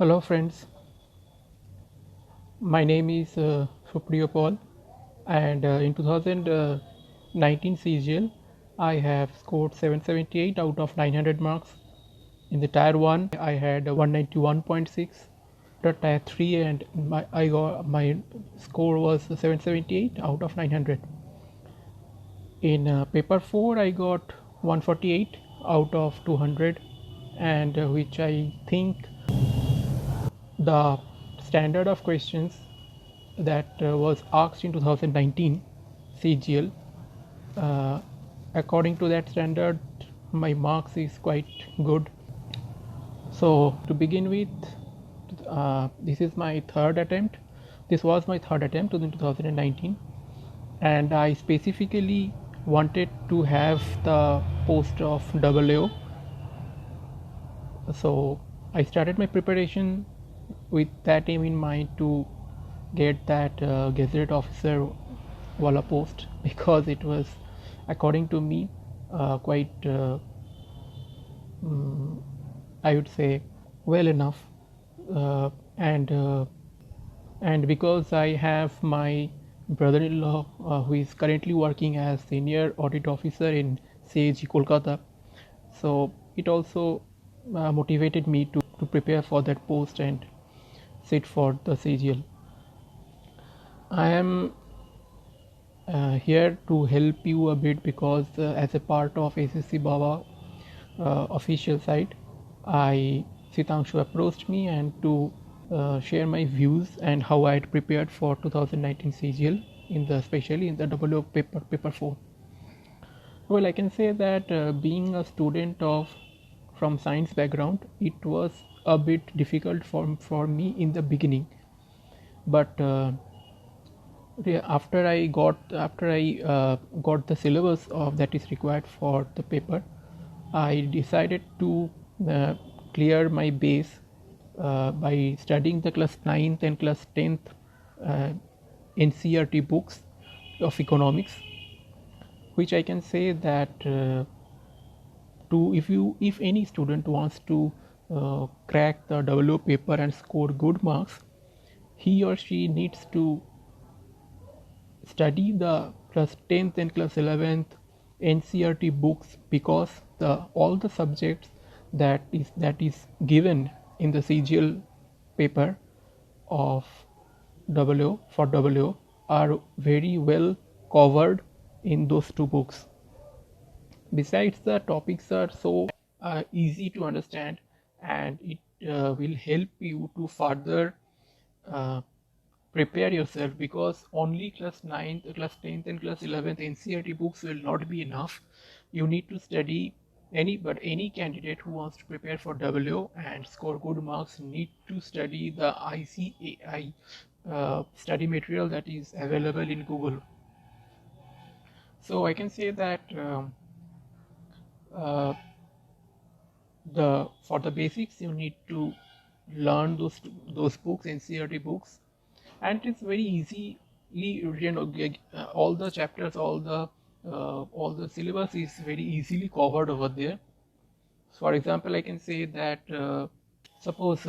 Hello friends, my name is Supriyo Paul, and in 2019 CGL I have scored 778 out of 900 marks. In the tier 1 I had 191.6. The tier 3 and my score was 778 out of 900. In paper 4 I got 148 out of 200, and which I think the standard of questions that was asked in 2019 CGL, uh, according to that standard my marks is quite good. So to begin with, this was my third attempt in 2019, and I specifically wanted to have the post of AAO. So I started my preparation with that aim in mind to get that gazette officer wala post, because it was, according to me, quite I would say well enough, uh, and uh, and because I have my brother-in-law who is currently working as senior audit officer in CAG Kolkata, so it also motivated me to prepare for that post and sit for the CGL. I am here to help you a bit because as a part of SSC Baba official site, Sitangshu approached me and to share my views and how I had prepared for 2019 CGL especially in the AAO paper 4. Well, I can say that being a student from science background, it was a bit difficult for me in the beginning, but after I got the syllabus that is required for the paper, I decided to clear my base by studying the class 9th and class 10th NCERT books of economics, which I can say that if any student wants to crack the AAO paper and score good marks, he or she needs to study the class 10th and class 11th NCERT books, because all the subjects that is given in the CGL paper of AAO are very well covered in those two books. Besides, the topics are so easy to understand, and it will help you to further prepare yourself, because only class 9th, class 10th and class 11th NCERT books will not be enough. You need to study any candidate who wants to prepare for AAO and score good marks need to study the ICAI study material that is available in Google. So I can say that uh, for the basics you need to learn those books, NCERT books, and it's very easily written. All the chapters, all the syllabus is very easily covered over there. For example, I can say that suppose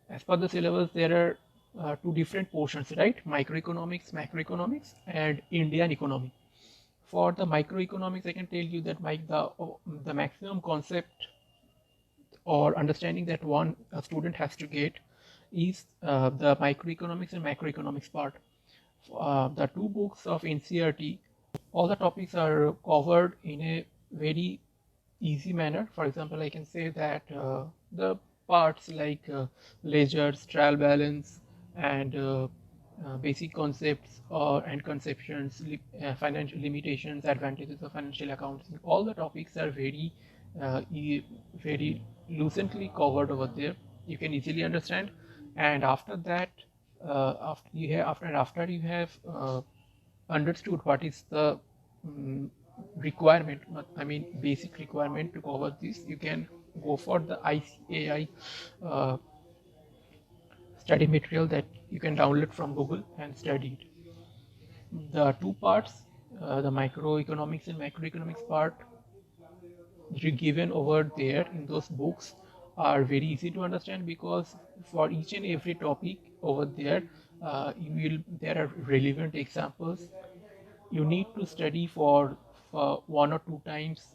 as per the syllabus there are two different portions, right? Microeconomics, macroeconomics, and Indian economy. For the microeconomics, I can tell you that the maximum concept or understanding that a student has to get is the microeconomics and macroeconomics part. The two books of NCERT, all the topics are covered in a very easy manner. For example, I can say that the parts like ledgers, trial balance, and basic concepts and conceptions, financial limitations, advantages of financial accounting, all the topics are very very lucidly covered over there. You can easily understand, and after that, after you have understood what is the requirement, I mean basic requirement to cover this, you can go for the ICAI study material that you can download from Google and study it. The two parts, the microeconomics and macroeconomics part given over there in those books are very easy to understand, because for each and every topic over there, there are relevant examples. You need to study for 1 or 2 times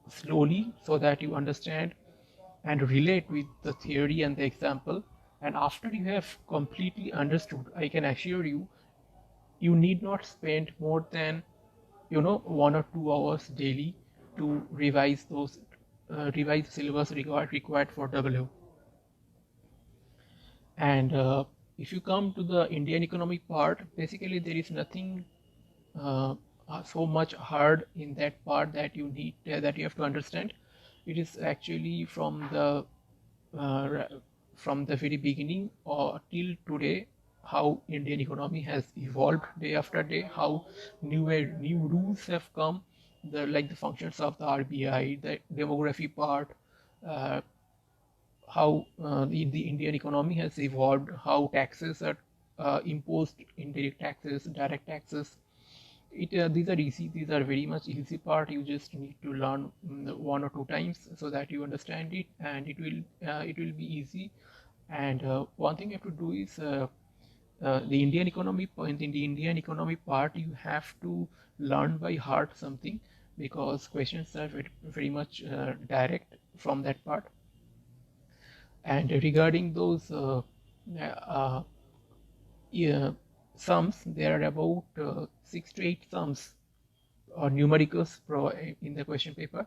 slowly, so that you understand and relate with the theory and the example. And after you have completely understood, I can assure you, you need not spend more than 1 or 2 hours daily to revise syllabus required for AAO. And if you come to the Indian economic part, basically there is nothing so much hard in that part that you have to understand. It is actually uh, from the very beginning or till today, how Indian economy has evolved day after day, how new rules have come, like the functions of the RBI, the demography part, uh, how the Indian economy has evolved, how taxes are imposed, indirect taxes, direct taxes. These are easy. These are very much easy part. You just need to learn 1 or 2 times so that you understand it, and it will be easy. And one thing you have to do is the Indian economy point. In the Indian economy part, you have to learn by heart something, because questions are very much direct from that part. And regarding those uh, yeah, sums, there are about 6 to 8 sums or numericals in the question paper,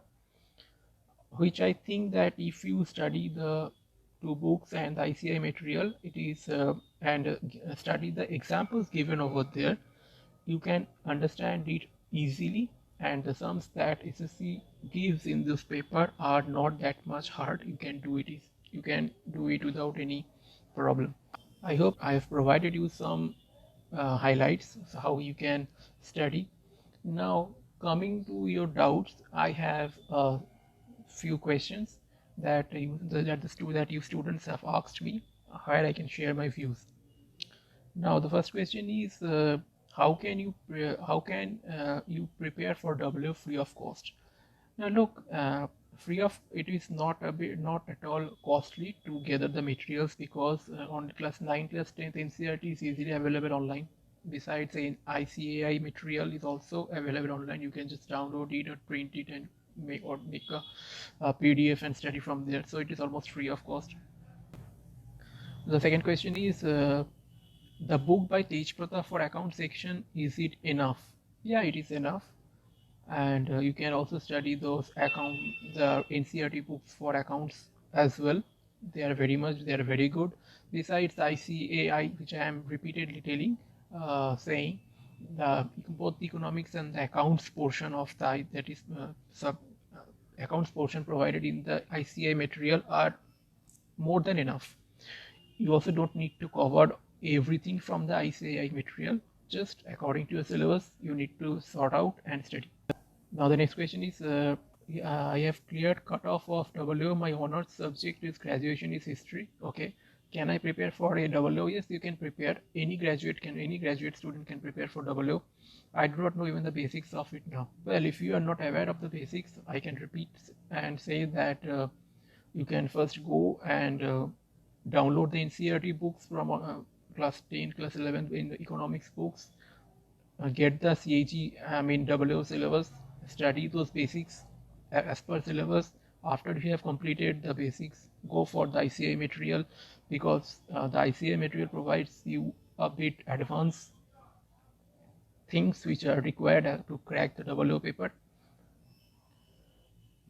which I think that if you study the 2 books and the ICI material, it is and study the examples given over there, you can understand it easily. And the sums that SSC gives in this paper are not that much hard. You can do it without any problem. I hope I have provided you some highlights how you can study. Now, coming to your doubts, I have a few questions that you students have asked me, where I can share my views. Now, the first question is, how can you prepare for AAO free of cost? Now, look, free of it is not at all costly to gather the materials, because on class 9, class 10th NCERT is easily available online. Besides, ICAI material is also available online. You can just download it or print it and make a PDF and study from there. So it is almost free of cost. The second question is, the book by Tej Pratap for account section, is it enough? Yeah, it is enough. And you can also study the NCERT books for accounts as well. They are very good. Besides ICAI, which I am repeatedly saying, both the economics and the accounts portion of that is accounts portion provided in the ICAI material are more than enough. You also don't need to cover everything from the ICAI material. Just according to your syllabus, you need to sort out and study. Now the next question is, I have cleared cutoff of AAO. My honors subject is graduation is history. Okay, can I prepare for a AAO? Yes, you can prepare. Any graduate student can prepare for AAO. I do not know even the basics of it now. Well, if you are not aware of the basics, I can repeat and say that you can first go and download the NCERT books from class 10, class 11 in the economics books. Get the AAO syllabus, study those basics as per syllabus. After you have completed the basics, go for the ICAI material, because the ICAI material provides you a bit advanced things which are required to crack the AAO paper.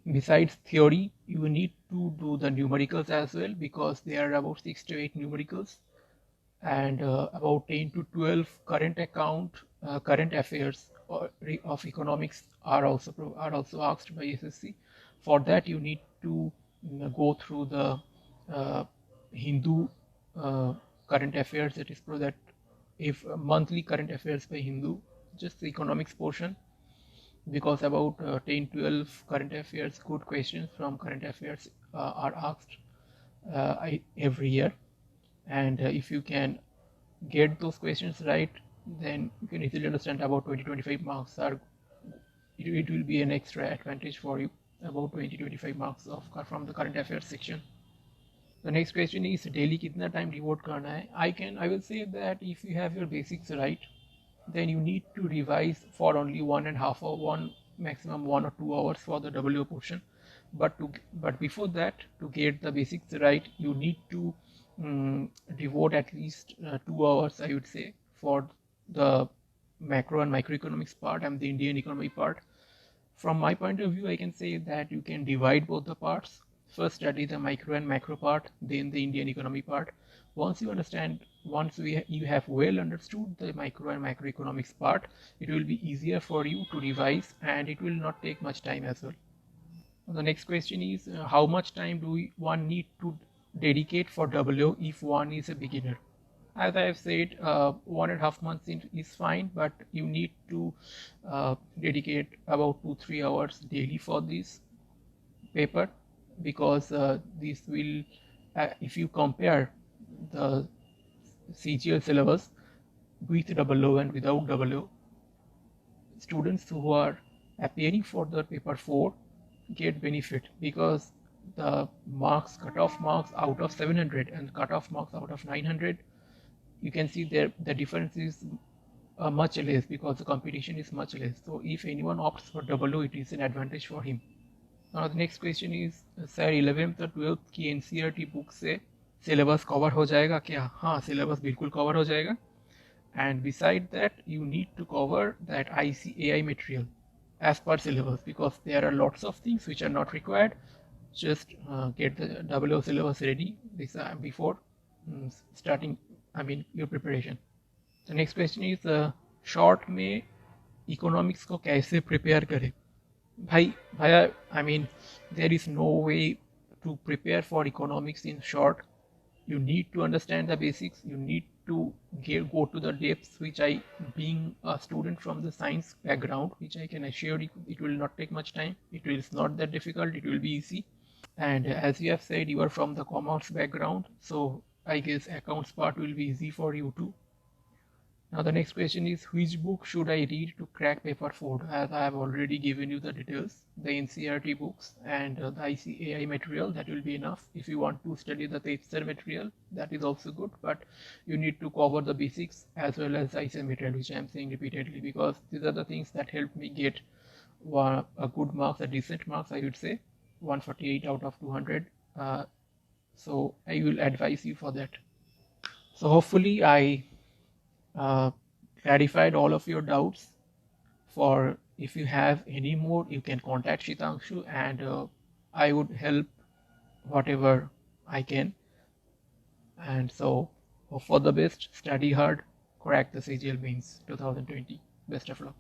Besides theory, you need to do the numericals as well, because there are about 6 to 8 numericals, and about 10 to 12 current affairs of economics are also asked by SSC. For that, you need to go through the Hindu current affairs, that is that if monthly current affairs by Hindu, just the economics portion, because about 10-12 current affairs, good questions from current affairs are asked every year. And if you can get those questions right, then you can easily understand about 20-25 marks it will be an extra advantage for you, about 20-25 marks from the current affairs section. The next question is daily कितना time devote करना है? I will say that if you have your basics right, then you need to revise for only 1.5 or maximum 1 or 2 hours for the AAO portion. But before that, to get the basics right, you need to devote at least 2 hours, I would say, for the macro and microeconomics part and the Indian economy part. From my point of view, I can say that you can divide both the parts. First study the micro and macro part, then the Indian economy part. Once you have well understood the micro and macroeconomics part, it will be easier for you to revise and it will not take much time as well. The next question is how much time do one need to dedicate for AAO if one is a beginner? As I have said, 1.5 months is fine, but you need to dedicate about 2-3 hours daily for this paper, because this will, if you compare the CGL syllabus with AAO and without AAO, students who are appearing for the paper 4 get benefit, because the marks, cutoff marks out of 700 and cutoff marks out of 900, you can see there the difference is much less, because the competition is much less. So if anyone opts for AAO, it is an advantage for him. Now the next question is, sir 11th और 12th की NCERT book से syllabus cover हो जाएगा क्या? हाँ, syllabus बिल्कुल cover हो जाएगा. And beside that, you need to cover that ICAI material as per syllabus, because there are lots of things which are not required. Just get the AAO syllabus ready before starting your preparation. The next question is short में economics को कैसे prepare करें? भाई, there is no way to prepare for economics in short. You need to understand the basics. You need to go to the depths, which being a student from the science background, which I can assure you, it will not take much time. It is not that difficult. It will be easy. And as you have said, you are from the commerce background, so I guess accounts part will be easy for you too. Now the next question is, which book should I read to crack paper 4? As I have already given you the details, the NCERT books and the ICAI material, that will be enough. If you want to study the TEPSER material, that is also good, but you need to cover the basics as well as ICAI material, which I am saying repeatedly, because these are the things that help me get a good marks, a decent marks, I would say 148 out of 200. So I will advise you for that. So hopefully I clarified all of your doubts. For if you have any more, you can contact Shitangshu, and I would help whatever I can. And so hope for the best, study hard, crack the CGL mains 2020. Best of luck.